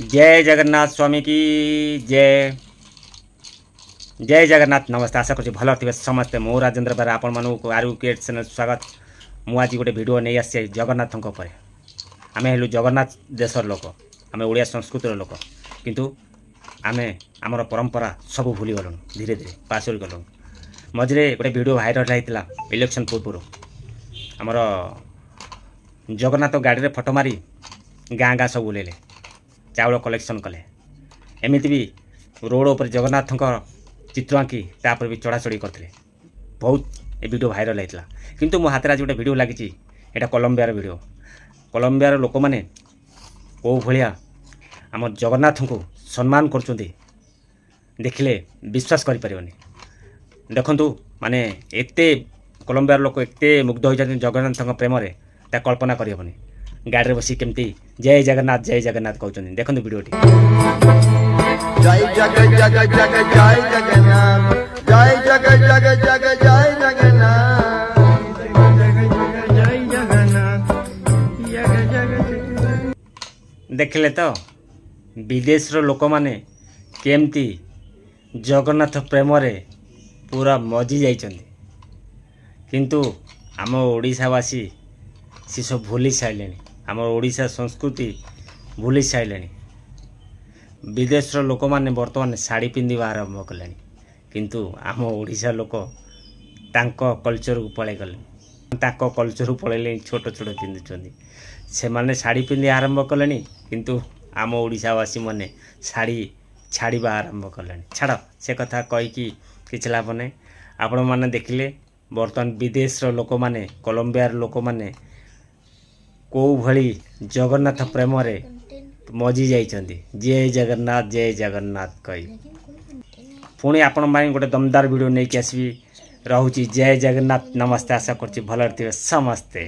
जय जगन्नाथ स्वामी की जय। जय जगन्नाथ। नमस्ते, आशा कर भल थे समस्ते। मो राजेंद्र बेरा आपण मानक आरु क्रिएट चैनल स्वागत। मु आज गोटे वीडियो नहीं आसी जगन्नाथ पर। आम हेलु जगन्नाथ देशर लोक, आम ओडिया संस्कृतिर लोक, किंतु आम आमर परंपरा सब भूली गलु, धीरे धीरे पासरी गलु। मझे गोटे वीडियो भाइराल होता इलेक्शन पूर्व आमर जगन्नाथ गाड़ी में फोटो मारी गाँ गाँ सब बुलेले, चाउल कलेक्शन कले। एमती भी रोड पर जगन्नाथ चित्र आंकी तापर भी चढ़ाचढ़ी करते। बहुत ये वीडियो भाइराल होता, किंतु मो हाथ में आज गोटे वीडियो लगी। यहाँ कोलंबियार वीडियो। कोलंबियार लोक मैंने कौ भाया आम जगन्नाथ को सम्मान कर देखिले विश्वास करें। देखु माने एते कोलंबियार लोक एते मुग्ध हो जगन्नाथ प्रेम से ता कल्पना करहबनी। गाड़ी बसी केमती जय जगन्नाथ कहते। देखो वीडियोटी। जय जग जग जग जय जगन्नाथ, जय जग जग जग जय जगन्नाथ, जय जगन्नाथ, जग जग। देखले तो विदेश रो लोक माने केमती जगन्नाथ प्रेम रे पूरा मजी जाइछन्ति, किंतु आम ओडिशावासी सी सब भूली सारे। आम ओडिशा संस्कृति भूली सारे। विदेश लोक मैंने बर्तमान साड़ी पिंधा आरंभ कले, किंतु आम ओडिशा लोक तांको कल्चर को पलि गले। तांको कल्चर पलैले छोट छोट पिंधुचंदी। से माने साड़ी पिंधि आरंभ कले, किंतु आम ओडिशावासी माने साड़ी छाड़वा आरंभ कले। छाड़ से कथा कहीकि किछि लाभ नहीं। आपण माने देखिले बर्तमान विदेश लोक मैंने कोलंबियार लोक मैंने कौ भली जगन्नाथ प्रेम रे मजी जाइछन्ति। जय जगन्नाथ कही पुणी आपण माने गोटे दमदार वीडियो नहीं आसबी। रहुची जय जगन्नाथ। नमस्ते, आशा करछि भल समस्ते।